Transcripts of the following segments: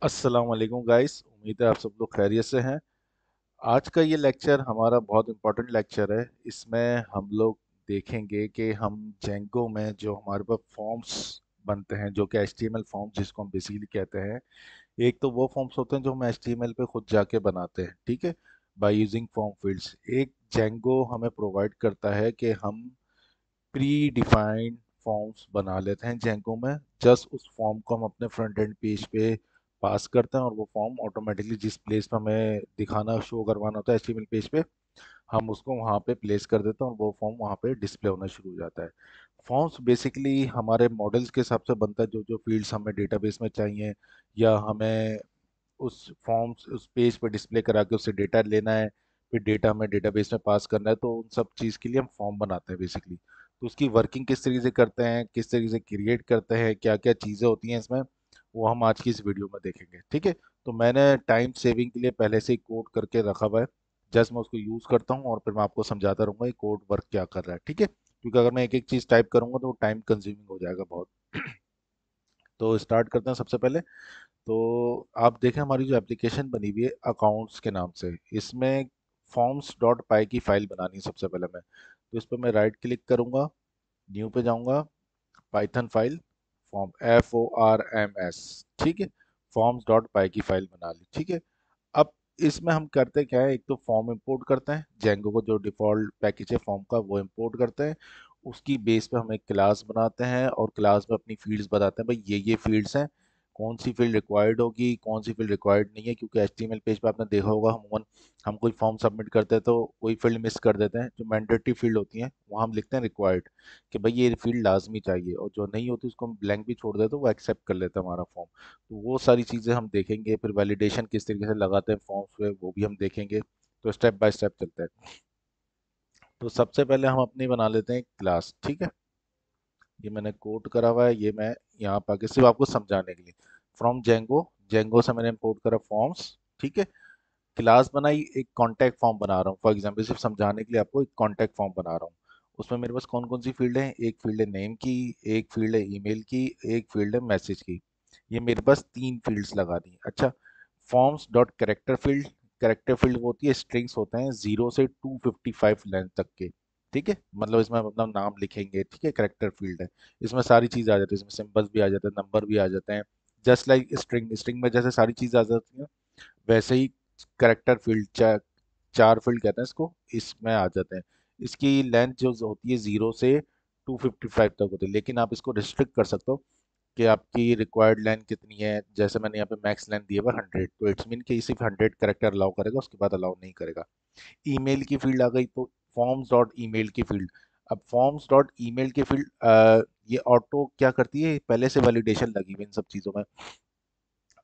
अस्सलाम वालेकुम गाइस। उम्मीद है आप सब लोग खैरियत से हैं। आज का ये लेक्चर हमारा बहुत इम्पोर्टेंट लेक्चर है। इसमें हम लोग देखेंगे कि हम जेंगो में जो हमारे पास फॉर्म्स बनते हैं, जो कि एचटीएमएल फॉर्म्स जिसको हम बेसिकली कहते हैं। एक तो वो फॉर्म्स होते हैं जो हम एचटीएमएल पे खुद जाके बनाते हैं, ठीक है, बाय यूजिंग फॉर्म फील्ड्स। एक जेंगो हमें प्रोवाइड करता है कि हम प्री डिफाइंड फॉर्म्स बना लेते हैं जेंको में। जस्ट उस फॉर्म को हम अपने फ्रंट एंड पेज पे पास करते हैं और वो फॉर्म ऑटोमेटिकली जिस प्लेस पे हमें दिखाना शो करवाना होता है एचटीएमएल पेज पे, हम उसको वहाँ पे प्लेस कर देते हैं और वो फॉर्म वहाँ पे डिस्प्ले होना शुरू हो जाता है। फॉर्म्स बेसिकली हमारे मॉडल्स के हिसाब से बनता है, जो जो फील्ड्स हमें डेटाबेस में चाहिए या हमें उस फॉर्म्स उस पेज पर डिस्प्ले करा के उससे डेटा लेना है, फिर डेटा हमें डेटाबेस में पास करना है, तो उन सब चीज़ के लिए हम फॉर्म बनाते हैं बेसिकली। तो उसकी वर्किंग किस तरीके से करते हैं, किस तरीके से क्रिएट करते हैं, क्या क्या चीज़ें होती हैं इसमें, वो हम आज की इस वीडियो में देखेंगे, ठीक है। तो मैंने टाइम सेविंग के लिए पहले से ही कोड करके रखा हुआ है। जस्ट मैं उसको यूज़ करता हूँ और फिर मैं आपको समझाता रहूँगा ये कोड वर्क क्या कर रहा है, ठीक है, क्योंकि अगर मैं एक एक चीज़ टाइप करूँगा तो वो टाइम कंज्यूमिंग हो जाएगा बहुत। तो स्टार्ट करते हैं सबसे पहले। तो आप देखें हमारी जो एप्लीकेशन बनी हुई है अकाउंट्स के नाम से, इसमें फॉर्म्स डॉट पाई की फाइल बनानी है सबसे पहले मैं। तो इस पर मैं राइट क्लिक करूंगा, न्यू पे जाऊंगा, पाइथन फाइल, फॉर्म FORMS, ठीक है, फॉर्म्स डॉट पाई की फाइल बना ली, ठीक है। अब इसमें हम करते क्या है, एक तो फॉर्म इंपोर्ट करते हैं, जेंगो को जो डिफ़ॉल्ट पैकेज है फॉर्म का वो इंपोर्ट करते हैं। उसकी बेस पे हम एक क्लास बनाते हैं और क्लास में अपनी फील्ड्स बताते हैं, भाई ये फील्ड्स हैं, कौन सी फील्ड रिक्वायर्ड होगी, कौन सी फील्ड रिक्वायर्ड नहीं है। क्योंकि एचटीएमएल पेज पे आपने देखा होगा हम कोई फॉर्म सबमिट करते हैं तो कोई फील्ड मिस कर देते हैं, जो मैंडेटरी फील्ड होती हैं वहाँ हम लिखते हैं रिक्वायर्ड, कि भाई ये फील्ड लाजमी चाहिए, और जो नहीं होती उसको हम ब्लैंक भी छोड़ देते तो वो एक्सेप्ट कर लेता है हमारा फॉर्म। तो वो सारी चीज़ें हम देखेंगे, फिर वैलिडेशन किस तरीके से लगाते हैं फॉर्म्स पे वो भी हम देखेंगे। तो स्टेप बाय स्टेप चलते हैं। तो सबसे पहले हम अपनी बना लेते हैं क्लास, ठीक है। ये मैंने कोड करा हुआ है, ये मैं यहाँ पर आके सिर्फ आपको समझाने के लिए, फ्रॉम जेंगो, जेंगो से मैंने इंपोर्ट करा फॉर्म्स, ठीक है। क्लास बनाई, एक कॉन्टैक्ट फॉर्म बना रहा हूँ फॉर एग्जाम्पल, सिर्फ समझाने के लिए आपको एक कॉन्टैक्ट फॉर्म बना रहा हूँ। उसमें मेरे पास कौन कौन सी फील्ड है, एक फील्ड है नेम की, एक फील्ड है ईमेल की, एक फील्ड है मैसेज की। ये मेरे पास तीन फील्ड्स लगा दी। अच्छा, forms dot character field, character field वो होती है, स्ट्रिंग्स होते हैं 0 से 255 लेंथ तक के, ठीक है, मतलब इसमें हम अपना नाम लिखेंगे, ठीक है, करेक्टर फील्ड है। इसमें सारी चीज़ आ जाती है, इसमें सिंबल्स भी आ जाते हैं, नंबर भी आ जाते हैं, जस्ट लाइक स्ट्रिंग, स्ट्रिंग में जैसे सारी चीज़ आ जाती है वैसे ही करेक्टर फील्ड, चार फील्ड कहते हैं इसको, इसमें आ जाते हैं। इसकी लेंथ जो होती है 0 से 255 तक होती है, लेकिन आप इसको रिस्ट्रिक्ट कर सकते हो कि आपकी रिक्वायर्ड लेंथ कितनी है। जैसे मैंने यहाँ पे मैक्स लेंथ दिया हुआ 100, तो इट्स मीन कि सिर्फ 100 करेक्टर अलाउ करेगा, उसके बाद अलाउ नहीं करेगा। ईमेल की फील्ड आ गई, तो फॉर्म्स डॉट ईमेल की फील्ड। अब फॉर्म्स डॉट ईमेल की फील्ड ये ऑटो क्या करती है, पहले से वैलिडेशन लगी हुई इन सब चीज़ों में।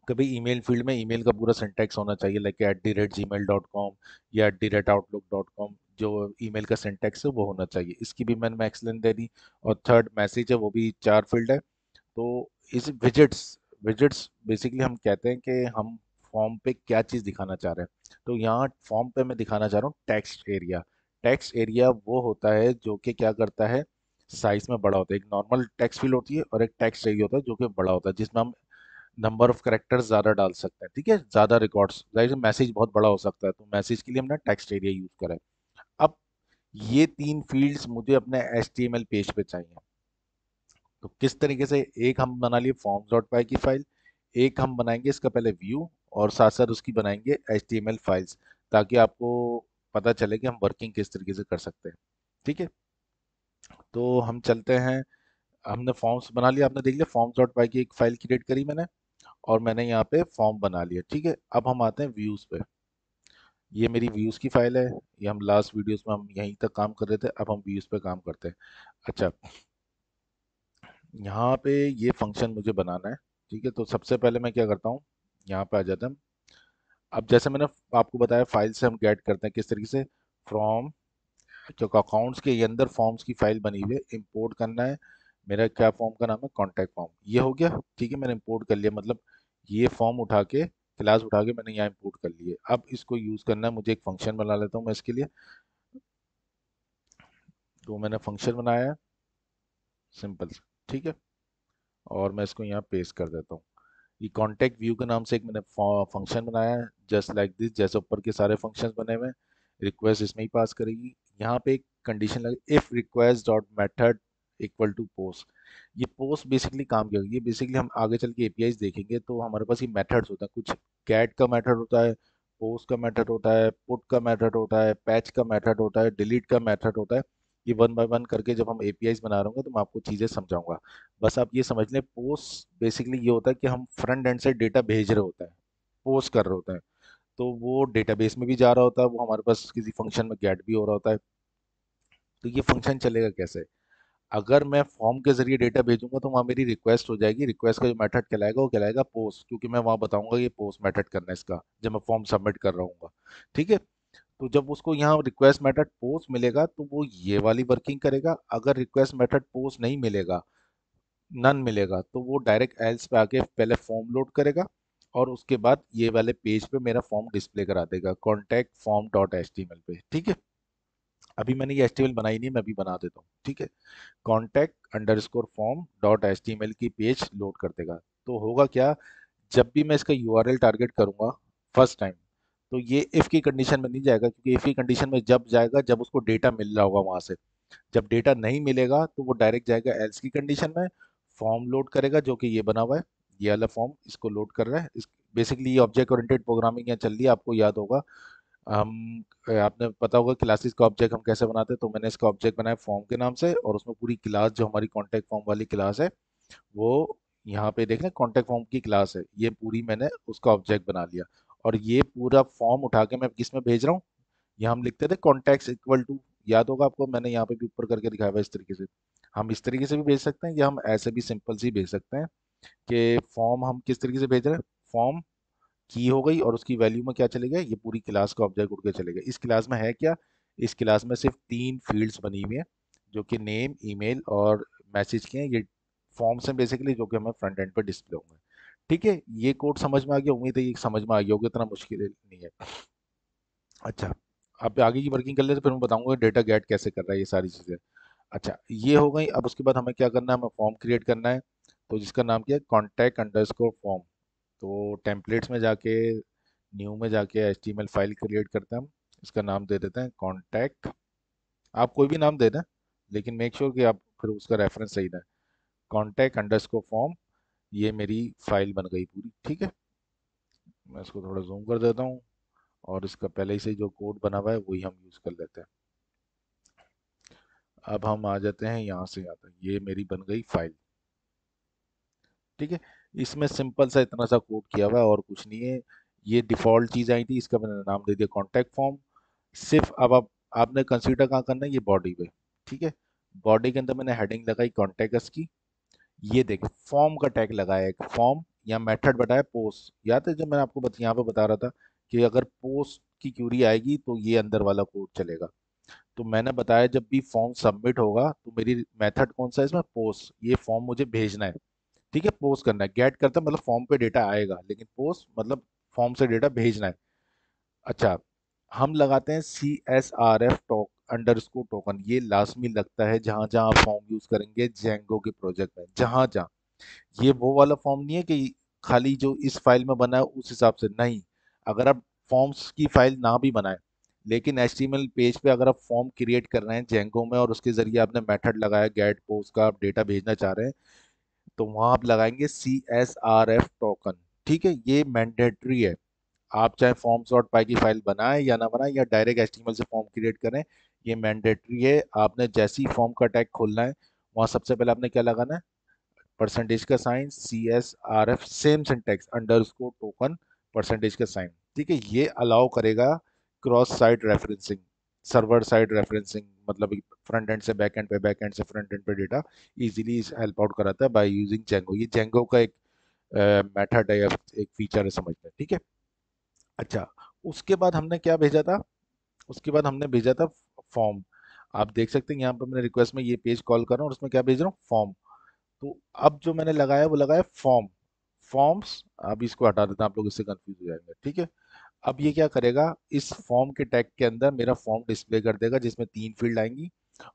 कभी ईमेल फील्ड में ईमेल का पूरा सिंटैक्स होना चाहिए, लाइक @gmail.com या @outlook.com, जो ईमेल का सिंटैक्स है वो होना चाहिए। इसकी भी मैंने मैक्सलेन दे दी। और थर्ड मैसेज है, वो भी चार फील्ड है। तो इस विजिट्स, विजिट्स बेसिकली हम कहते हैं कि हम फॉर्म पे क्या चीज़ दिखाना चाह रहे हैं। तो यहाँ फॉर्म पे मैं दिखाना चाह रहा हूँ टेक्स्ट एरिया। टेक्स्ट एरिया वो होता है जो कि क्या करता है, साइज में बड़ा होता है। एक नॉर्मल टेक्स्ट फील्ड होती है और एक टेक्स्ट एरिया होता है जो कि बड़ा होता है, जिसमें हम नंबर ऑफ करेक्टर्स ज़्यादा डाल सकते हैं, ठीक है, ज़्यादा रिकॉर्ड्स, जाहिर मैसेज बहुत बड़ा हो सकता है, तो मैसेज के लिए हमने टेक्स्ट एरिया यूज़ करा है। अब ये तीन फील्ड्स मुझे अपने HTML पेज पे चाहिए। तो किस तरीके से, एक हम बना लिए फॉर्म्स डॉट पाई की फाइल, एक हम बनाएंगे इसका पहले व्यू, और साथ साथ उसकी बनाएंगे HTML फाइल्स, ताकि आपको पता चले कि हम वर्किंग किस तरीके से कर सकते हैं, ठीक है। तो हम चलते हैं, हमने फॉर्म्स बना लिया, आपने देख लिया फॉर्म्स डॉट पाई की एक फाइल क्रिएट करी मैंने, और मैंने यहाँ पे फॉर्म बना लिया, ठीक है। अब हम आते हैं व्यूज़ पे। ये मेरी व्यूज़ की फाइल है, ये हम लास्ट वीडियोस में हम यहीं तक काम कर रहे थे, अब हम व्यूज़ पे काम करते हैं। अच्छा, यहाँ पे ये फंक्शन मुझे बनाना है, ठीक है। तो सबसे पहले मैं क्या करता हूँ, यहाँ पे आ जाता हूँ। अब जैसे मैंने आपको बताया फाइल से हम गेट करते हैं किस तरीके से, फ्रॉम, जो अकाउंट्स के अंदर फॉर्म्स की फाइल बनी हुई है, इंपोर्ट करना है। मेरा क्या फॉर्म का नाम है, कॉन्टैक्ट फॉर्म, ये हो गया, ठीक है, मैंने इंपोर्ट कर लिया, मतलब ये फॉर्म उठा के, क्लास उठा के मैंने यहाँ इंपोर्ट कर लिए। अब इसको यूज़ करना है मुझे, एक फंक्शन बना लेता हूँ मैं इसके लिए। तो मैंने फंक्शन बनाया सिंपल, ठीक है, और मैं इसको यहाँ पेस्ट कर देता हूँ। ये कॉन्टेक्ट व्यू के नाम से एक मैंने फंक्शन बनाया है, जस्ट लाइक दिस, जैसे ऊपर के सारे फंक्शंस बने हुए हैं। रिक्वेस्ट इसमें ही पास करेगी। यहाँ पे एक कंडीशन लगे, if request dot method equal to post. ये पोस्ट बेसिकली काम क्या है, ये बेसिकली हम आगे चल के एपीआईज देखेंगे तो हमारे पास ये मेथड्स होता है कुछ। गेट का मेथड होता है, पोस्ट का मेथड होता है, पुट का मेथड होता है, पैच का मेथड होता है, डिलीट का मेथड होता है। ये वन बाय वन करके जब हम एपीआईज बना रहे होंगे तो मैं आपको चीज़ें समझाऊंगा। बस आप ये समझ लें, पोस्ट बेसिकली ये होता है कि हम फ्रंट एंड से डेटा भेज रहे होते हैं, पोस्ट कर रहे होते हैं। तो वो डेटाबेस में भी जा रहा होता है, वो हमारे पास किसी फंक्शन में गेट भी हो रहा होता है। तो ये फंक्शन चलेगा कैसे? अगर मैं फॉर्म के जरिए डेटा भेजूंगा तो वहाँ मेरी रिक्वेस्ट हो जाएगी, रिक्वेस्ट का जो मेथड कहलाएगा वो कहलाएगा पोस्ट, क्योंकि मैं वहाँ बताऊंगा ये पोस्ट मेथड करना है इसका, जब मैं फॉर्म सबमिट कर रहा हूँ। ठीक है। तो जब उसको यहाँ रिक्वेस्ट मेथड पोस्ट मिलेगा तो वो ये वाली वर्किंग करेगा। अगर रिक्वेस्ट मेथड पोस्ट नहीं मिलेगा, नन मिलेगा, तो वो डायरेक्ट एल्स पे आके पहले फॉर्म लोड करेगा और उसके बाद ये वाले पेज पे मेरा फॉर्म डिस्प्ले करा देगा, contact form dot H T M L पे। ठीक है। अभी मैंने ये एच टी एम एल बनाई नहीं, मैं अभी बना देता हूँ। ठीक है। Contact underscore form dot H T M L की पेज लोड कर देगा। तो होगा क्या, जब भी मैं इसका यूआरएल टारगेट करूंगा फर्स्ट टाइम, तो ये इफ की कंडीशन में नहीं जाएगा, क्योंकि इफ की कंडीशन में जब जाएगा जब उसको डेटा मिल रहा होगा वहां से। जब डेटा नहीं मिलेगा तो वो डायरेक्ट जाएगा एल्स की कंडीशन में, फॉर्म लोड करेगा जो कि ये बना हुआ है, ये वाला फॉर्म इसको लोड कर रहा है। इस बेसिकली ये ऑब्जेक्ट ओरिएंटेड प्रोग्रामिंग यहाँ चल रही है, आपको याद होगा। हम आपने पता होगा क्लासेस का ऑब्जेक्ट हम कैसे बनाते हैं, तो मैंने इसका ऑब्जेक्ट बनाया फॉर्म के नाम से, और उसमें पूरी क्लास जो हमारी कॉन्टैक्ट फॉर्म वाली क्लास है, वो यहाँ पे देख लें, कॉन्टैक्ट फॉर्म की क्लास है, ये पूरी मैंने उसका ऑब्जेक्ट बना लिया। और ये पूरा फॉर्म उठा के मैं किस में भेज रहा हूँ, ये हम लिखते थे कॉन्टैक्ट्स इक्वल टू, याद होगा आपको, मैंने यहाँ पे भी ऊपर करके दिखाया हुआ है इस तरीके से। हम इस तरीके से भी भेज सकते हैं या हम ऐसे भी सिंपल से ही भेज सकते हैं कि फॉर्म हम किस तरीके से भेज रहे हैं। फॉर्म की हो गई और उसकी वैल्यू में क्या चलेगा, ये पूरी क्लास का ऑब्जेक्ट उड़ के चलेगा। इस क्लास में है क्या, इस क्लास में सिर्फ तीन फील्ड्स बनी हुई हैं, जो कि नेम, ईमेल और मैसेज के हैं। ये फॉर्म्स हैं बेसिकली, जो कि हमें फ्रंट एंड पर डिस्प्ले होंगे। ठीक है, ये कोड समझ में आ गया, उम्मीद है ये समझ में आ गया होगा, इतना मुश्किल नहीं है। अच्छा, अब आगे की वर्किंग कर ले तो फिर मैं बताऊंगा डेटा गेट कैसे कर रहा है ये सारी चीज़ें। अच्छा, ये हो गई। अब उसके बाद हमें क्या करना है, हमें फॉर्म क्रिएट करना है, तो जिसका नाम क्या है, कॉन्टैक्ट अंडरस्कोर फॉर्म। तो टेम्पलेट्स में जाके, न्यू में जाके एचटीएमएल फाइल क्रिएट करते हैं हम। इसका नाम दे देते हैं कॉन्टैक्ट। आप कोई भी नाम दे दें, लेकिन मेक श्योर कि आप फिर उसका रेफरेंस सही दें। कॉन्टैक्ट अंडरस्कोर फॉर्म, ये मेरी फाइल बन गई पूरी। ठीक है। मैं इसको थोड़ा जूम कर देता हूँ, और इसका पहले ही से जो कोड बना हुआ है वही हम यूज़ कर लेते हैं। अब हम आ जाते हैं यहाँ से, आता है ये मेरी बन गई फाइल। ठीक है। इसमें सिंपल सा इतना सा कोड किया हुआ है और कुछ नहीं है। ये डिफ़ॉल्ट चीज़ आई थी, इसका मैंने नाम दे दिया कॉन्टैक्ट फॉर्म। सिर्फ अब आप आपने कंसीडर कहाँ करना है, ये बॉडी पे। ठीक है। बॉडी के अंदर मैंने हेडिंग लगाई कॉन्टैक्ट की। ये देखें, फॉर्म का टैग लगाया, एक फॉर्म या मेथड बताया पोस्ट। याद है जब मैं आपको यहाँ पे बता रहा था कि अगर पोस्ट की क्यूरी आएगी तो ये अंदर वाला कोड चलेगा। तो मैंने बताया जब भी फॉर्म सबमिट होगा तो मेरी मेथड कौन सा है इसमें, पोस्ट, ये फॉर्म मुझे भेजना है। ठीक है, पोस्ट करना है। गेट करता मतलब फॉर्म पे डेटा आएगा, लेकिन पोस्ट मतलब फॉर्म से डेटा भेजना है। अच्छा, हम लगाते हैं सी एस आर एफ टोक अंडरस्कोर टोकन, ये लाजमी लगता है जहां जहां आप फॉर्म यूज करेंगे जेंगो के प्रोजेक्ट में, जहां जहां। ये वो वाला फॉर्म नहीं है कि खाली जो इस फाइल में बना है उस हिसाब से नहीं। अगर आप फॉर्म्स की फाइल ना भी बनाए, लेकिन एचटीएमएल पेज पे अगर आप फॉर्म क्रिएट कर रहे हैं जेंगो में और उसके जरिए आपने मेथड लगाया गेट पोस्ट का, आप डेटा भेजना चाह रहे हैं, तो वहां आप लगाएंगे C S R F token. ठीक है, ये मैंडेटरी है। आप चाहे फॉर्म्स डॉट पाई की फाइल बनाएं या ना बनाएं, या डायरेक्ट एचटीएमएल से फॉर्म क्रिएट करें, ये मैंडेटरी है। आपने जैसे ही फॉर्म का टैग खोलना है, वहां सबसे पहले आपने क्या लगाना है, परसेंटेज का sign, C S R F, same syntax, underscore token, percentage का साइन। ठीक है, ये अलाउ करेगा cross site referencing, server side referencing, मतलब फ्रंट एंड से बैक एंड पे, बैक एंड से फ्रंट एंड पे डेटा इजीली हेल्प आउट कराता है बाय यूजिंग जेंगो। ये जेंगो का एक मेथड है या एक फीचर है, समझते हैं। ठीक है। अच्छा, उसके बाद हमने क्या भेजा था, उसके बाद हमने भेजा था फॉर्म। आप देख सकते हैं यहाँ पर मैंने रिक्वेस्ट में ये पेज कॉल कर रहा हूँ और उसमें क्या भेज रहा हूँ, फॉर्म। तो अब जो मैंने लगाया वो लगाया फॉर्म, फॉर्म्स। अब इसको हटा देता हूं, आप लोग इससे कंफ्यूज हो जाएंगे। ठीक है। अब ये क्या करेगा, इस फॉर्म के टैग के अंदर मेरा फॉर्म डिस्प्ले कर देगा, जिसमें तीन फील्ड आएंगी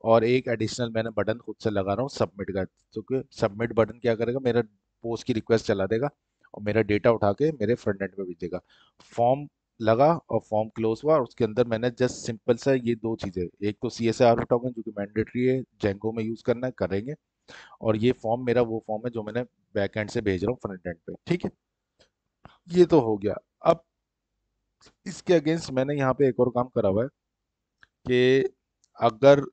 और एक एडिशनल मैंने बटन खुद से लगा रहा हूँ सबमिट का। क्योंकि सबमिट बटन क्या करेगा, मेरा पोस्ट की रिक्वेस्ट चला देगा और मेरा डेटा उठा के मेरे फ्रंट एंड पे भेज देगा। फॉर्म लगा और फॉर्म क्लोज हुआ, और उसके अंदर मैंने जस्ट सिंपल सा ये दो चीज़ें, एक तो CSR टोकन जो कि मैंडेटरी है जेंगो में यूज़ करना है, करेंगे। और ये फॉर्म मेरा वो फॉर्म है जो मैंने बैक एंड से भेज रहा हूँ फ्रंट एंड पे, ठीक है। ये तो हो गया। अब इसके अगेंस्ट मैंने यहाँ पे एक और काम करा हुआ है कि अगर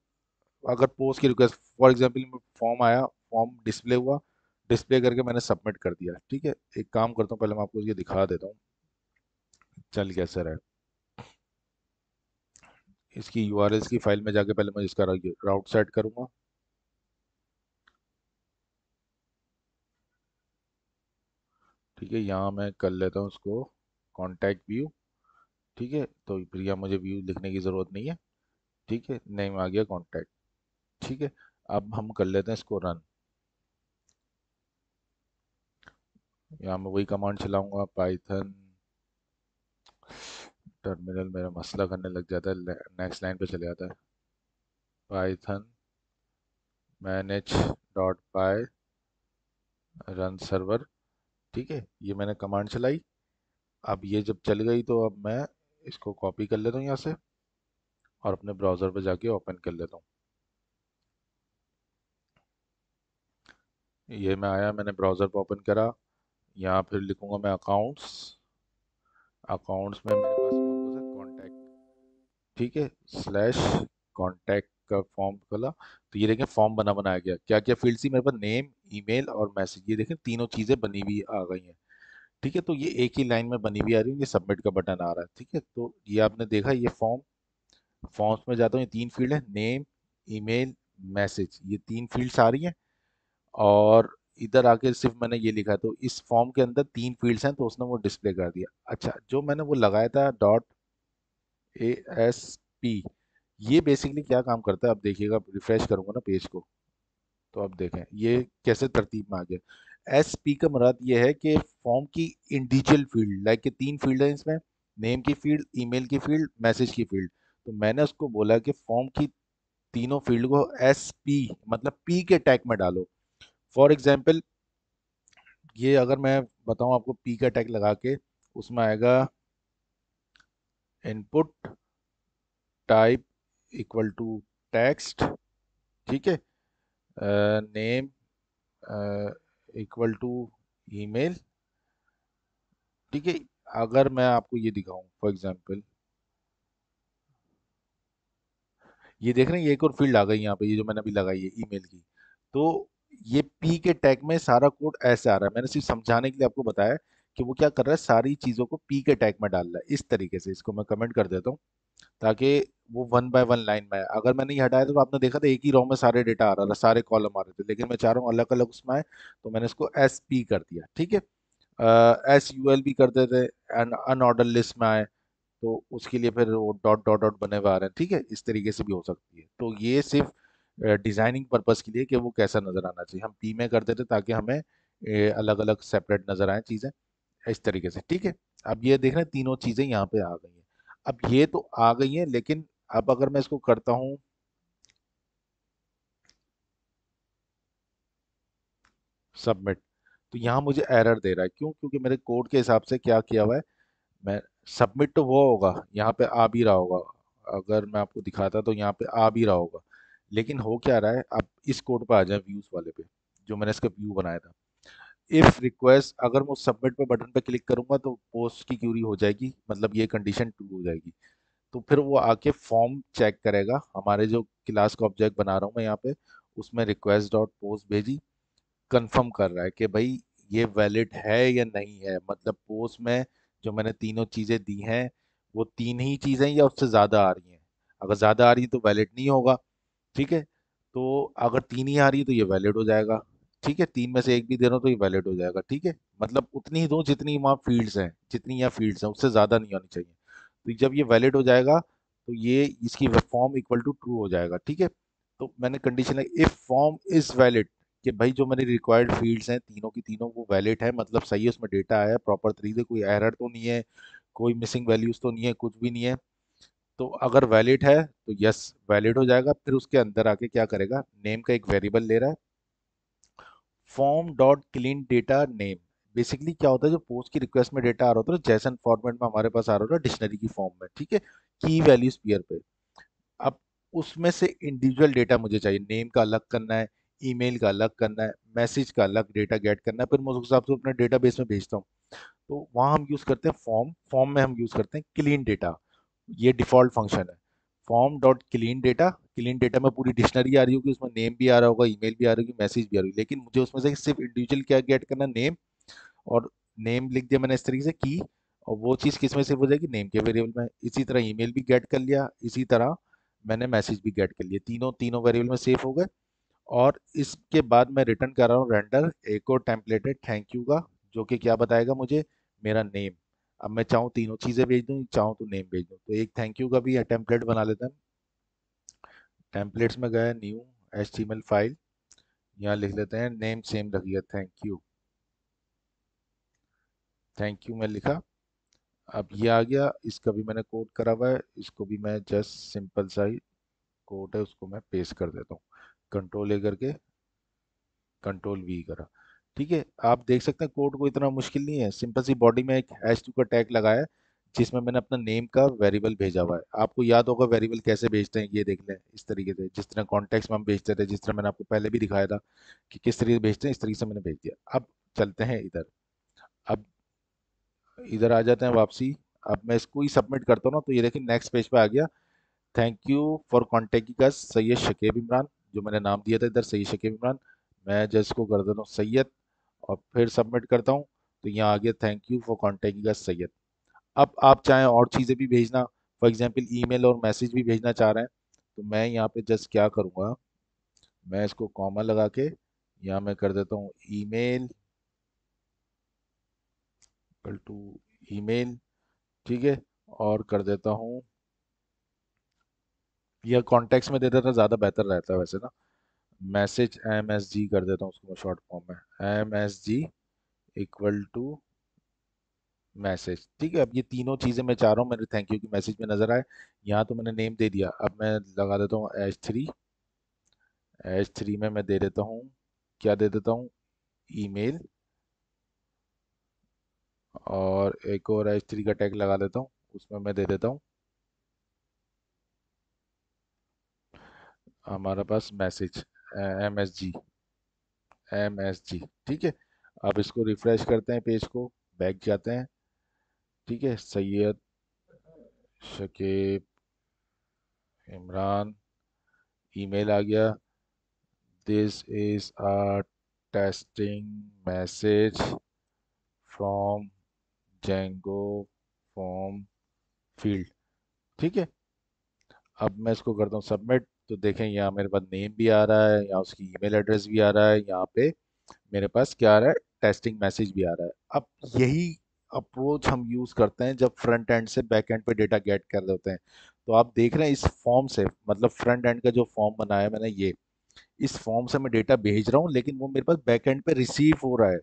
अगर पोस्ट की रिक्वेस्ट, फॉर एग्जांपल फॉर्म आया, फॉर्म डिस्प्ले हुआ, डिस्प्ले करके मैंने सबमिट कर दिया, ठीक है। एक काम करता हूँ, पहले मैं आपको ये दिखा देता हूँ चल कैसे रहा है। इसकी URLs की फाइल में जाके पहले मैं इसका राउट सेट करूँगा। ठीक है, यहाँ मैं कर लेता हूँ उसको कॉन्टैक्ट व्यू। ठीक है, तो फिर यहाँ मुझे व्यू लिखने की ज़रूरत नहीं है। ठीक है, नेम आ गया कॉन्टैक्ट। ठीक है, अब हम कर लेते हैं इसको रन। यहाँ मैं वही कमांड चलाऊंगा, पाइथन टर्मिनल, मेरा मसला करने लग जाता है, नेक्स्ट लाइन पे चले जाता है। पाइथन मैनेज डॉट पाई रन सर्वर। ठीक है, ये मैंने कमांड चलाई। अब ये जब चल गई तो अब मैं इसको कॉपी कर लेता हूँ यहाँ से, और अपने ब्राउज़र पे जाके ओपन कर लेता हूँ। ये मैं आया, मैंने ब्राउज़र पे ओपन करा। यहाँ फिर लिखूंगा मैं अकाउंट्स। अकाउंट्स में मेरे पास कौन सा कॉन्टैक्ट, ठीक है, स्लैश कॉन्टैक्ट का फॉर्म खोला। तो ये देखें फॉर्म बना बनाया गया। क्या क्या फील्ड थी मेरे पास, नेम, ईमेल और मैसेज, ये देखें तीनों चीज़ें बनी हुई आ गई हैं। ठीक है, तो ये एक ही लाइन में बनी हुई आ रही है, ये सबमिट का बटन आ रहा है। ठीक है, तो ये आपने देखा, ये फॉर्म, फॉर्म्स में जाता हूँ, ये तीन फील्ड है, नेम, ईमेल, मैसेज, ये तीन फील्ड्स आ रही हैं। और इधर आके सिर्फ मैंने ये लिखा, तो इस फॉर्म के अंदर तीन फील्ड्स हैं, तो उसने वो डिस्प्ले कर दिया। अच्छा, जो मैंने वो लगाया था डॉट ASP, ये बेसिकली क्या काम करता है, अब देखिएगा, रिफ्रेश करूंगा ना पेज को, तो अब देखें ये कैसे तरतीब में आ गया। SP का मुराद ये है कि फॉर्म की इंडिविजुअल फील्ड, लाइक के तीन फील्ड है इसमें, नेम की फील्ड, ईमेल की फील्ड, मैसेज की फील्ड। तो मैंने उसको बोला कि फॉर्म की तीनों फील्ड को SP, मतलब P के टैग में डालो। फॉर एग्जाम्पल, ये अगर मैं बताऊं आपको, P का टैग लगा के, उसमें आएगा input type equal to text, ठीक है, नेम इक्वल टू ईमेल। ठीक है, अगर मैं आपको ये दिखाऊं फॉर एग्जांपल, ये देख रहे हैं, ये एक और फील्ड आ गई यहाँ पे, ये जो मैंने अभी लगाई है ईमेल की। तो ये पी के टैग में सारा कोड ऐसे आ रहा है, मैंने सिर्फ समझाने के लिए आपको बताया कि वो क्या कर रहा है, सारी चीज़ों को पी के टैग में डाल रहा है। इस तरीके से इसको मैं कमेंट कर देता हूँ, ताकि वो वन बाय वन लाइन में आए। अगर मैंने ये हटाया तो आपने देखा था एक ही रो में सारे डेटा आ रहा था, सारे कॉलम आ रहे थे, लेकिन मैं चाह रहा हूँ अलग अलग उसमें आए, तो मैंने इसको SP कर दिया। ठीक है, SUL भी कर देते, अनऑर्डर लिस्ट में आए, तो उसके लिए फिर वो डॉट डॉट डॉट बने हुए आ रहे हैं। ठीक है, इस तरीके से भी हो सकती है। तो ये सिर्फ डिजाइनिंग पर्पस के लिए कि वो कैसा नज़र आना चाहिए, हम पी में कर देते ताकि हमें अलग अलग सेपरेट नज़र आए चीज़ें, इस तरीके से। ठीक है, अब ये देख रहे हैं तीनों चीज़ें यहाँ पे आ गई हैं। अब ये तो आ गई हैं, लेकिन अब अगर मैं इसको करता हूँ सबमिट, तो यहाँ मुझे एरर दे रहा है। क्यों? क्योंकि मेरे कोड के हिसाब से क्या किया हुआ है, मैं सबमिट तो वो होगा, यहाँ पे आ भी रहा होगा, अगर मैं आपको दिखाता तो यहाँ पे आ भी रहा होगा, लेकिन हो क्या रहा है, अब इस कोड पे आ जाए, व्यूज वाले पे, जो मैंने इसका व्यू बनाया था। इफ रिक्वेस्ट, अगर मैं सबमिट पे बटन पे क्लिक करूंगा तो पोस्ट की क्यूरी हो जाएगी, मतलब ये कंडीशन ट्रू हो जाएगी। तो फिर वो आके फॉर्म चेक करेगा, हमारे जो क्लास का ऑब्जेक्ट बना रहा हूँ मैं यहाँ पे, उसमें रिक्वेस्ट डॉट पोस्ट भेजी, कंफर्म कर रहा है कि भाई ये वैलिड है या नहीं है, मतलब पोस्ट में जो मैंने तीनों चीज़ें दी हैं, वो तीन ही चीज़ें या उससे ज़्यादा आ रही हैं। अगर ज़्यादा आ रही है तो वैलिड नहीं होगा। ठीक है, तो अगर तीन ही आ रही है तो ये वैलिड हो जाएगा। ठीक है, तीन में से एक भी दे रहा हूँ तो ये वैलिड हो जाएगा। ठीक है, मतलब उतनी ही दो जितनी वहाँ फील्ड्स हैं, जितनी यहाँ फील्ड्स हैं, उससे ज़्यादा नहीं होनी चाहिए। तो जब ये वैलिड हो जाएगा तो ये इसकी फॉर्म इक्वल टू ट्रू हो जाएगा। ठीक है, तो मैंने कंडीशन है इफ फॉर्म इज वैलिड, कि भाई जो मेरी रिक्वायर्ड फील्ड्स हैं तीनों की तीनों वो वैलिड है, मतलब सही है, उसमें डेटा आया प्रॉपर तरीके से, कोई एरर तो नहीं है, कोई मिसिंग वैल्यूज तो नहीं है, कुछ भी नहीं है। तो अगर वैलिड है तो यस वैलिड हो जाएगा। फिर उसके अंदर आके क्या करेगा, नेम का एक वेरिएबल ले रहा है, form dot clean data name, basically क्या होता है, जो पोस्ट की रिक्वेस्ट में डेटा आ रहा होता है जैसन फॉर्मेट में हमारे पास आ रहा होता है डिक्शनरी की फॉर्म में, ठीक है, की वैल्यूज पेयर पे। अब उसमें से इंडिविजुअल डेटा मुझे चाहिए, नेम का अलग करना है, ईमेल का अलग करना है, मैसेज का अलग डेटा गेट करना है, फिर मैं उस हिसाब से अपने डेटाबेस में भेजता हूँ। तो वहाँ हम यूज़ करते हैं फॉर्म, फॉर्म में हम यूज़ करते हैं क्लीन डेटा। ये डिफ़ॉल्ट फंक्शन है, form dot clean data. Clean data में पूरी डिक्शनरी आ रही होगी, उसमें नेम भी आ रहा होगा, ईमेल भी आ रही होगी, मैसेज भी आ रही होगी, लेकिन मुझे उसमें से सिर्फ इंडिविजुअल क्या गेट करना, नेम। और नेम लिख दिया मैंने इस तरीके से की, और वो चीज़ किस में सेव हो जाएगी, नेम के वेरिएबल में। इसी तरह ईमेल भी गेट कर लिया, इसी तरह मैंने मैसेज भी गेट कर लिया, तीनों तीनों वेरिएबल में सेव हो गए। और इसके बाद मैं रिटर्न कर रहा हूँ रेंडर एक और टेम्पलेट है थैंक यू का, जो कि क्या बताएगा मुझे, मेरा नेम। अब मैं चाहूँ तीनों चीज़ें भेज दूँ, चाहूँ तो नेम भेज दूँ, तो एक थैंक यू का भी टेम्पलेट बना लेते हैं। टेम्पलेट्स में गए, न्यू HTML फाइल, यहाँ लिख लेते हैं नेम सेम रखिए, थैंक यू। थैंक यू मैं लिखा। अब ये आ गया, इसका भी मैंने कोड करा हुआ है, इसको भी मैं जस्ट सिंपल सा ही कोड है उसको मैं पेस्ट कर देता हूँ, कंट्रोल ए करके कंट्रोल वी करा। ठीक है, आप देख सकते हैं कोड को इतना मुश्किल नहीं है, सिंपल सी बॉडी में एक हैश टू का टैग लगाया है, जिसमें मैंने अपना नेम का वेरिएबल भेजा हुआ है। आपको याद होगा वेरिएबल कैसे भेजते हैं, ये देख लें, इस तरीके से जिस तरह कॉन्टेक्स्ट में हम भेजते थे, जिस तरह मैंने आपको पहले भी दिखाया था कि किस तरीके से भेजते हैं, इस तरीके से मैंने भेज दिया। अब चलते हैं इधर, अब इधर आ जाते हैं वापसी। अब मैं इसको ही सबमिट करता हूँ ना, तो ये देखिए नेक्स्ट पेज पे आ गया, थैंक यू फॉर कॉन्टेक्टिंग अस सैयद शकीब इमरान, जो मैंने नाम दिया था इधर सैयद शकीब इमरान। मैं जस्ट को कर देता हूँ सैयद, और फिर सबमिट करता हूँ, तो यहाँ आ गया थैंक यू फॉर कॉन्टेक्टिंग अस सैयद। अब आप चाहें और चीज़ें भी भेजना, फॉर एग्जांपल ईमेल और मैसेज भी भेजना चाह रहे हैं, तो मैं यहाँ पे जस्ट क्या करूँगा, मैं इसको कॉमा लगा के यहाँ मैं कर देता हूँ ईमेल इक्वल टू ईमेल, ठीक है, और कर देता हूँ, यह कॉन्टेक्स्ट में दे देता ज़्यादा बेहतर रहता है वैसे ना, मैसेज MSG कर देता हूँ उसको मैं शॉर्ट फॉर्म में, MSG इक्वल टू मैसेज। ठीक है, अब ये तीनों चीज़ें मैं चाह रहा हूँ मेरे थैंक यू की मैसेज में नज़र आए। यहाँ तो मैंने नेम दे दिया, अब मैं लगा देता हूँ H3। H3 में मैं दे देता हूँ, क्या दे देता हूँ, ईमेल, और एक और H3 का टैग लगा देता हूँ, उसमें मैं दे देता हूँ हमारे पास मैसेज, MSG, MSG। ठीक है, अब इसको रिफ्रेश करते हैं पेज को, बैक जाते हैं, ठीक है, सैयद शकीब इमरान, ईमेल आ गया, this is a testing message from Django form field. ठीक है, अब मैं इसको करता हूँ सबमिट, तो देखें यहाँ मेरे पास नेम भी आ रहा है, यहाँ उसकी ईमेल एड्रेस भी आ रहा है, यहाँ पे मेरे पास क्या आ रहा है, टेस्टिंग मैसेज भी आ रहा है। अब यही अप्रोच हम यूज़ करते हैं जब फ्रंट एंड से बैक एंड पे डेटा गेट कर रहे होते हैं। तो आप देख रहे हैं इस फॉर्म से, मतलब फ्रंट एंड का जो फॉर्म बनाया है मैंने, ये इस फॉर्म से मैं डेटा भेज रहा हूँ, लेकिन वो मेरे पास बैक एंड पे रिसीव हो रहा है।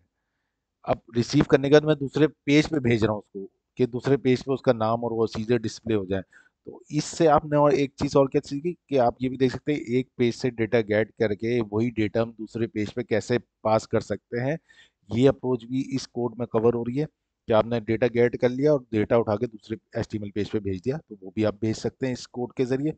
अब रिसीव करने के बाद मैं दूसरे पेज पे भेज रहा हूँ उसको, कि दूसरे पेज पे उसका नाम और वो चीज़ें डिस्प्ले हो जाए। तो इससे आपने और एक चीज़ और क्या सीखी, कि आप ये भी देख सकते हैं एक पेज से डेटा गेट करके वही डेटा हम दूसरे पेज पे कैसे पास कर सकते हैं। ये अप्रोच भी इस कोड में कवर हो रही है, कि आपने डेटा गेट कर लिया और डेटा उठा के दूसरे HTML पेज पे भेज दिया, तो वो भी आप भेज सकते हैं इस कोड के जरिए।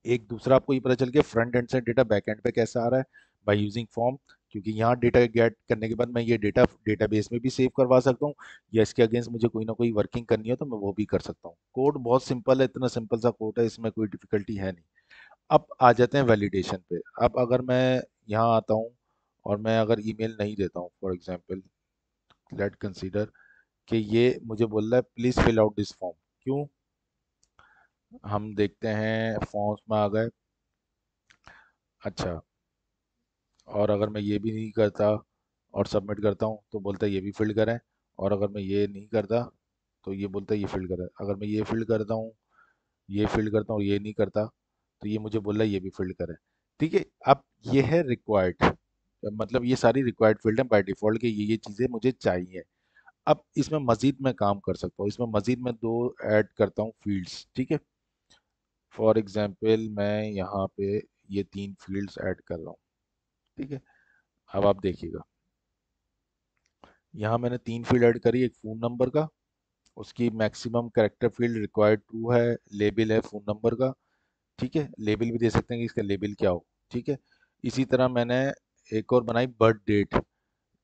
एक दूसरा आपको ये पता चल गया फ्रंट एंड से डेटा बैक एंड पे कैसे आ रहा है, बाय यूजिंग फॉर्म, क्योंकि यहाँ डेटा गेट करने के बाद मैं ये डेटा डेटाबेस में भी सेव करवा सकता हूँ, या इसके अगेंस्ट मुझे कोई ना कोई वर्किंग करनी है तो मैं वो भी कर सकता हूँ। कोड बहुत सिंपल है, इतना सिंपल सा कोड है, इसमें कोई डिफिकल्टी है नहीं। अब आ जाते हैं वैलिडेशन पे। अब अगर मैं यहाँ आता हूँ और मैं अगर ईमेल नहीं देता हूँ, फॉर एग्जांपल लेट कंसीडर कि ये मुझे बोल रहा है please fill out this form, क्यों, हम देखते हैं फॉर्म्स में आ गए। अच्छा, और अगर मैं ये भी नहीं करता और सबमिट करता हूँ तो बोलता है ये भी फिल करें, और अगर मैं ये नहीं करता तो ये बोलता है ये फिल करें, अगर मैं ये फिल करता हूँ, ये फिल करता हूँ, ये नहीं करता, तो ये मुझे बोल रहा है ये भी फिल करें। ठीक है, अब ये है रिक्वायर्ड, मतलब ये सारी रिक्वायर्ड फील्ड है बाय डिफ़ॉल्ट कि ये चीज़ें मुझे चाहिए। अब इसमें मज़ीद मैं काम कर सकता हूँ, इसमें मज़ीद मैं दो ऐड करता हूँ फील्ड्स, ठीक है। फॉर एग्जांपल मैं यहाँ पे ये तीन फील्ड्स ऐड कर रहा हूँ, ठीक है। अब आप देखिएगा, यहाँ मैंने 3 फील्ड ऐड करी, एक फ़ोन नंबर का, उसकी maximum character field required true है, लेबल है फ़ोन नंबर का, ठीक है, लेबल भी दे सकते हैं कि इसका लेबल क्या हो, ठीक है। इसी तरह मैंने एक और बनाई बर्थ डेट,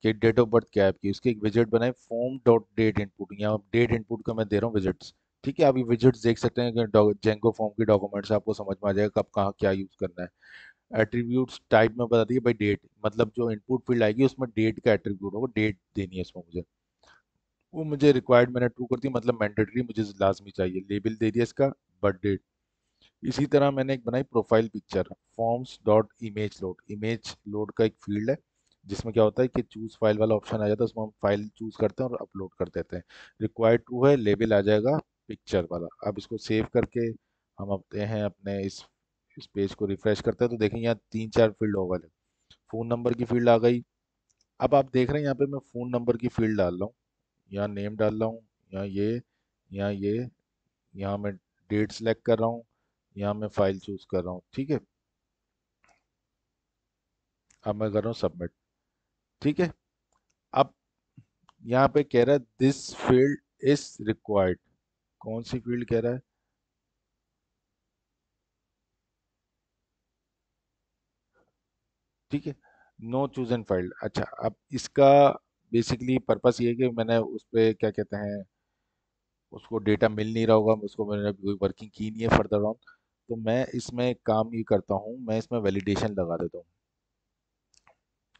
कि डेट ऑफ बर्थ क्या है आपकी, उसकी एक विजिट बनाई फॉर्म डॉट डेट इनपुट, यहाँ डेट इनपुट का मैं दे रहा हूँ विजिट्स, ठीक है। आप ये विजिट्स देख सकते हैं कि जेंको फॉर्म की डॉक्यूमेंट्स आपको समझ में आ जाएगा कब कहाँ क्या यूज़ करना है। एट्रीब्यूट्स टाइप में बता दिए भाई डेट, मतलब जो इनपुट फील्ड आएगी उसमें डेट का एट्रीब्यूट होगा, डेट देनी है इसमें मुझे, वो मुझे रिक्वायर्ड मैंने ट्रू कर दी, मतलब मैंडेटरी मुझे लाजमी चाहिए, लेबल दे दिया इसका बर्थ डेट। इसी तरह मैंने एक बनाई profile picture, forms dot image load, image load का एक फील्ड है जिसमें क्या होता है कि चूज फाइल वाला ऑप्शन आ जाता है, उसमें हम फाइल चूज करते हैं और अपलोड कर देते हैं। रिक्वायर्ड ट्रू है, लेबल आ जाएगा पिक्चर वाला। अब इसको सेव करके हम अपने हैं अपने इस पेज को रिफ्रेश करते हैं तो देखें यहाँ 3 4 फील्ड हो गए। फ़ोन नंबर की फील्ड आ गई। अब आप देख रहे हैं यहाँ पे मैं फ़ोन नंबर की फील्ड डाल रहा हूँ, यहाँ नेम डाल रहा हूँ, यहाँ ये, यहाँ ये, यहाँ मैं डेट सेलेक्ट कर रहा हूँ, यहाँ मैं फाइल चूज कर रहा हूँ, ठीक है। अब मैं कर रहा हूँ सबमिट, ठीक है। अब यहाँ पे कह रहा है दिस फील्ड इज रिक्वायर्ड, कौन सी फील्ड कह रहा है, ठीक है, नो चूज एंड फाइल। अच्छा, अब इसका बेसिकली पर्पस ये है कि मैंने उस पे क्या कहते हैं, उसको डेटा मिल नहीं रहा होगा, उसको मैंने कोई वर्किंग की नहीं है फर्दर ऑन, तो मैं इसमें एक काम ये करता हूँ, मैं इसमें वैलिडेशन लगा देता हूँ,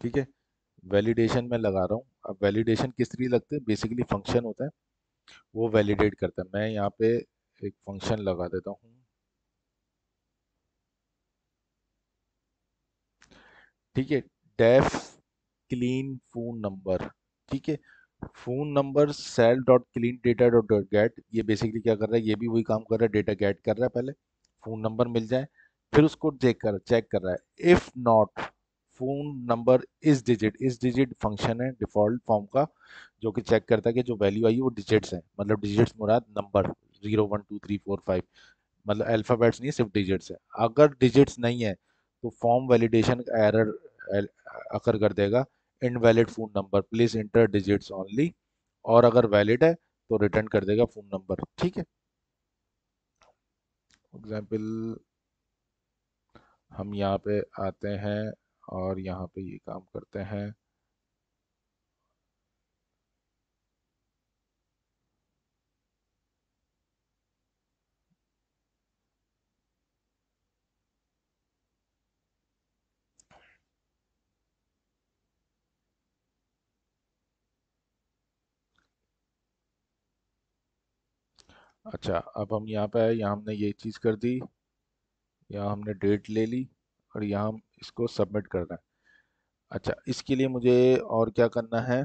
ठीक है। वैलिडेशन में लगा रहा हूँ। अब वैलिडेशन किस लिए लगते हैं, बेसिकली फंक्शन होता है वो वैलिडेट करता है। मैं यहाँ पे एक फंक्शन लगा देता हूँ, ठीक है, डेफ क्लीन फोन नंबर, ठीक है। Phone number self dot clean data dot get, ये बेसिकली क्या कर रहा है, ये भी वही काम कर रहा है, डेटा गेट कर रहा है पहले, फोन नंबर मिल जाए, फिर उसको चेक कर रहा है, इफ नॉट फोन नंबर इस डिजिट फंक्शन है डिफॉल्ट फॉर्म का, जो कि चेक करता है कि जो वैल्यू आई है वो डिजिट्स है, मतलब डिजिट्स मुराद नंबर 0 1 2 3 4 5, मतलब अल्फ़ाबेट्स नहीं है, सिर्फ डिजिट्स है। अगर डिजिट्स नहीं है तो फॉर्म वैलिडेशन एरर अकर कर देगा, invalid phone number please inter digits only, और अगर वैलिड है तो रिटर्न कर देगा फ़ोन नंबर, ठीक है। एग्जाम्पल हम यहाँ पे आते हैं और यहाँ पे ये काम करते हैं। अच्छा, अब हम यहाँ पे आए, यहाँ हमने ये चीज़ कर दी, यहाँ हमने डेट ले ली, और यहाँ हम इसको सबमिट करना है। अच्छा, इसके लिए मुझे और क्या करना है,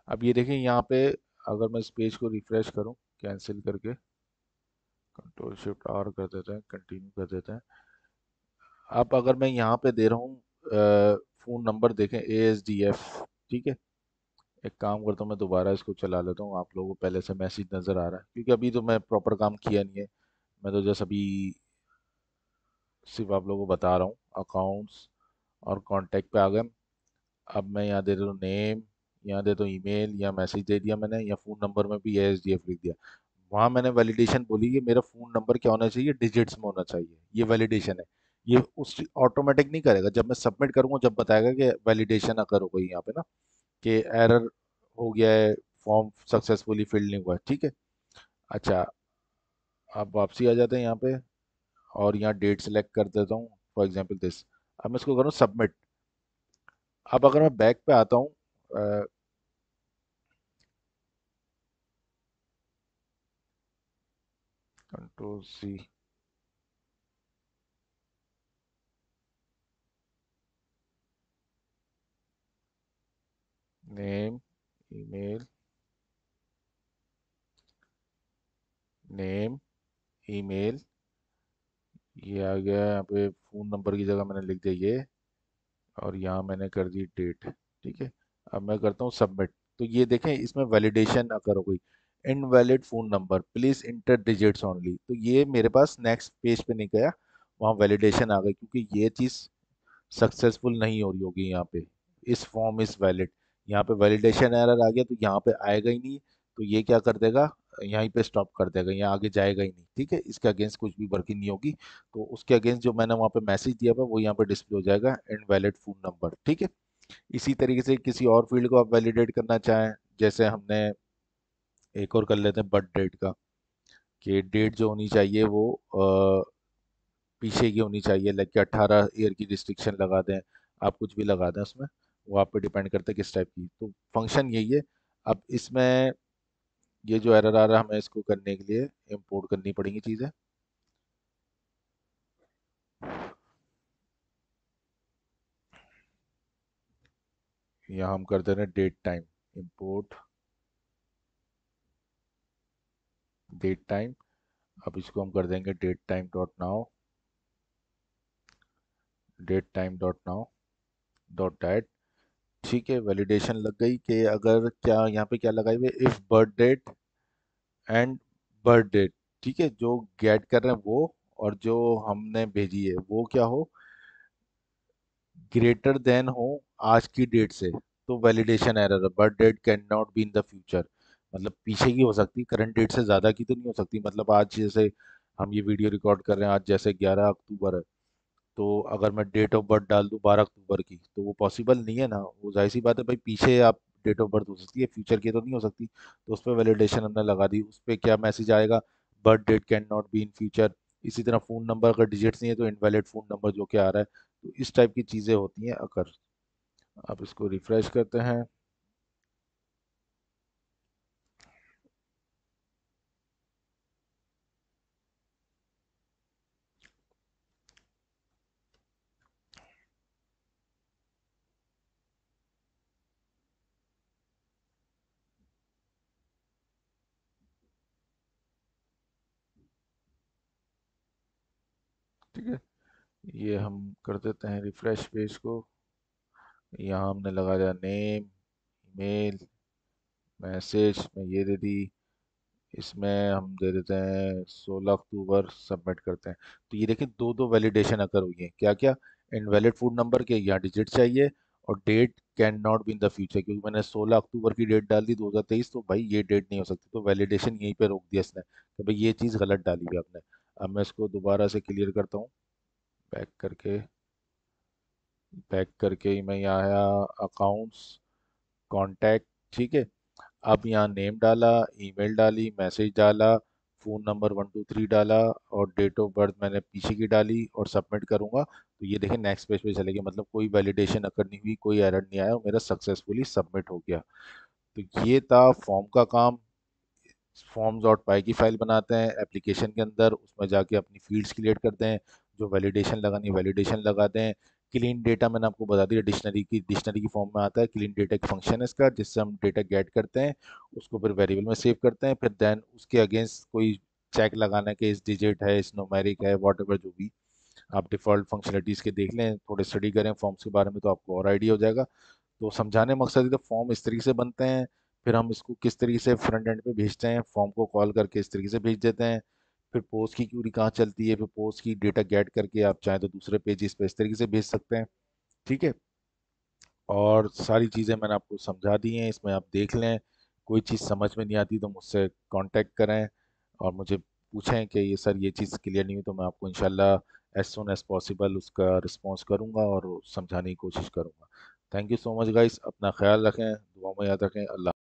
अब ये देखें यहाँ पे, अगर मैं इस पेज को रिफ्रेश करूँ कैंसिल करके, कंट्रोल शिफ्ट आर कर देते हैं, कंटिन्यू कर देते हैं। अब अगर मैं यहाँ पे दे रहा हूँ फ़ोन नंबर, देखें ASDF, ठीक है। एक काम करता हूँ, मैं दोबारा इसको चला लेता हूँ, आप लोगों को पहले से मैसेज नज़र आ रहा है, क्योंकि अभी तो मैं प्रॉपर काम किया नहीं है, मैं तो जस्ट अभी सिर्फ आप लोगों को बता रहा हूँ। अकाउंट्स और कॉन्टैक्ट पे आ गए। अब मैं यहाँ दे देता हूँ नेम, यहाँ देता हूँ ईमेल, या मैसेज दे दिया मैंने, या फ़ोन नंबर में भी ASDF लिख दिया। वहाँ मैंने वैलिडेशन बोली कि मेरा फ़ोन नंबर क्या होना चाहिए, डिजिट्स में होना चाहिए, ये वैलिडेशन है। ये उस ऑटोमेटिक नहीं करेगा, जब मैं सबमिट करूँगा जब बताएगा कि वैलिडेशन अगर हो गई यहाँ पे ना, कि एरर हो गया है, फॉर्म सक्सेसफुली फिल्ड नहीं हुआ है, ठीक है। अच्छा, अब वापसी आ जाते हैं यहाँ पे, और यहाँ डेट सेलेक्ट कर देता हूँ, फॉर एग्जांपल दिस। अब मैं इसको करूँ सबमिट। अब अगर मैं बैक पे आता हूँ, control C, name, email, name, email, ये आ गया। यहाँ पे फ़ोन नंबर की जगह मैंने लिख दिया ये, और यहाँ मैंने कर दी डेट। ठीक है, अब मैं करता हूँ सबमिट। तो ये देखें, इसमें वैलिडेशन ना करो कोई, invalid phone number please inter digits only. तो ये मेरे पास नेक्स्ट पेज पे नहीं गया, वहाँ वैलिडेशन आ गई, क्योंकि ये चीज़ सक्सेसफुल नहीं हो रही होगी यहाँ पे। इस फॉर्म इज वैलिड, यहाँ पे वैलिडेशन एरर आ गया, तो यहाँ पे आएगा ही नहीं। तो ये क्या कर देगा, यहीं पे स्टॉप कर देगा, यहाँ आगे जाएगा ही नहीं। ठीक है, इसके अगेंस्ट कुछ भी वर्किंग नहीं होगी। तो उसके अगेंस्ट जो मैंने वहाँ पे मैसेज दिया हुआ वो यहाँ पे डिस्प्ले हो जाएगा, इनवैलिड फोन नंबर। ठीक है, इसी तरीके से किसी और फील्ड को आप वैलिडेट करना चाहें, जैसे हमने एक और कर लेते हैं बर्थ डेट का, कि डेट जो होनी चाहिए वो पीछे की होनी चाहिए, लाइक कि 18 ईयर की रिस्ट्रिक्शन लगा दें, आप कुछ भी लगा दें उसमें, वो आप पे डिपेंड करता है किस टाइप की। तो फंक्शन यही है। अब इसमें ये जो एरर आ रहा है, हमें इसको करने के लिए इंपोर्ट करनी पड़ेंगी चीज़ें। यहाँ हम कर दे रहे हैं date time, import date time. अब इसको हम कर देंगे date time dot now, date time dot now dot date. ठीक है, वैलिडेशन लग गई कि अगर क्या यहाँ पे क्या लगाई हुई है, if birth date and birth date, ठीक है, जो गेट कर रहे हैं वो, और जो हमने भेजी है वो क्या हो, ग्रेटर देन हो आज की डेट से, तो वैलिडेशन एरर है, birth date can not be in the future. मतलब पीछे की हो सकती, करंट डेट से ज़्यादा की तो नहीं हो सकती। मतलब आज जैसे हम ये वीडियो रिकॉर्ड कर रहे हैं, आज जैसे 11 अक्टूबर है, तो अगर मैं डेट ऑफ बर्थ डाल दूं 12 अक्टूबर की, तो वो पॉसिबल नहीं है ना। वो जाहिर सी बात है भाई, पीछे आप डेट ऑफ बर्थ हो सकती है, फ्यूचर की तो नहीं हो सकती। तो उस पर वैलिडेशन हमने लगा दी। उस पर क्या मैसेज आएगा, birth date can not be in future. इसी तरह फ़ोन नंबर अगर डिजिट्स नहीं है तो इनवैलिड फ़ोन नंबर जो कि आ रहा है। तो इस टाइप की चीज़ें होती हैं अगर। आप इसको रिफ्रेश करते हैं। ठीक है, ये हम कर देते हैं रिफ्रेश पेज को। यहाँ हमने लगा दिया नेम, ईमेल, मैसेज में ये दे दी। इसमें हम दे देते हैं 16 अक्टूबर, सबमिट करते हैं। तो ये देखिए, दो दो वैलिडेशन अकर हुई है। क्या क्या, इनवैलिड फूड नंबर के यहाँ डिजिट चाहिए, और date can not be in the future, क्योंकि मैंने 16 अक्टूबर की डेट डाल दी 2023, तो भाई ये डेट नहीं हो सकती। तो वैलिडेशन यहीं पे रोक दिया इसने कि भाई ये चीज़ गलत डाली हुई है आपने। अब मैं इसको दोबारा से क्लियर करता हूँ, बैक करके। ही मैं यहाँ आया, अकाउंट्स, कॉन्टैक्ट। ठीक है, अब यहाँ नेम डाला, ईमेल डाली, मैसेज डाला, फ़ोन नंबर 123 डाला, और डेट ऑफ बर्थ मैंने पीछे की डाली, और सबमिट करूँगा। तो ये देखें नेक्स्ट पेज पे चले गए, मतलब कोई वैलिडेशन अगर नहीं हुई, कोई एरर नहीं आया, और मेरा सक्सेसफुली सबमिट हो गया। तो ये था फॉर्म का काम। फॉर्म्स डॉट पाई की फाइल बनाते हैं एप्लीकेशन के अंदर, उसमें जाके अपनी फील्ड्स क्रिएट करते हैं, जो वैलिडेशन लगानी वैलिडेशन लगा दें। क्लीन डेटा मैंने आपको बता दिया, डिक्शनरी की फॉर्म में आता है। क्लीन डेटा एक फंक्शन है इसका, जिससे हम डेटा गेट करते हैं, उसको फिर वेरिएबल में सेव करते हैं, फिर देन उसके अगेंस्ट कोई चेक लगाना है कि इस डिजिट है, इस न्यूमेरिक है, वॉट एवर जो भी। आप डिफ़ॉल्ट फंक्शनलिटीज़ के देख लें, थोड़े स्टडी करें फॉर्म्स के बारे में, तो आपको और आइडिया हो जाएगा। तो समझाने मकसद है, तो फॉर्म इस तरीके से बनते हैं। फिर हम इसको किस तरीके से फ्रंट एंड पे भेजते हैं, फॉर्म को कॉल करके इस तरीके से भेज देते हैं। फिर पोस्ट की क्यूरी कहाँ चलती है, फिर पोस्ट की डेटा गेट करके आप चाहें तो दूसरे पेजेस पे इस तरीके से भेज सकते हैं। ठीक है, और सारी चीज़ें मैंने आपको समझा दी हैं, इसमें आप देख लें। कोई चीज़ समझ में नहीं आती तो मुझसे कांटेक्ट करें, और मुझे पूछें कि ये सर ये चीज़ क्लियर नहीं हुई, तो मैं आपको इंशाल्लाह एज सुन एज पॉसिबल उसका रिस्पॉन्स करूँगा और समझाने की कोशिश करूँगा। Thank you so much guys, अपना ख्याल रखें, दुआ में याद रखें। अल्लाह।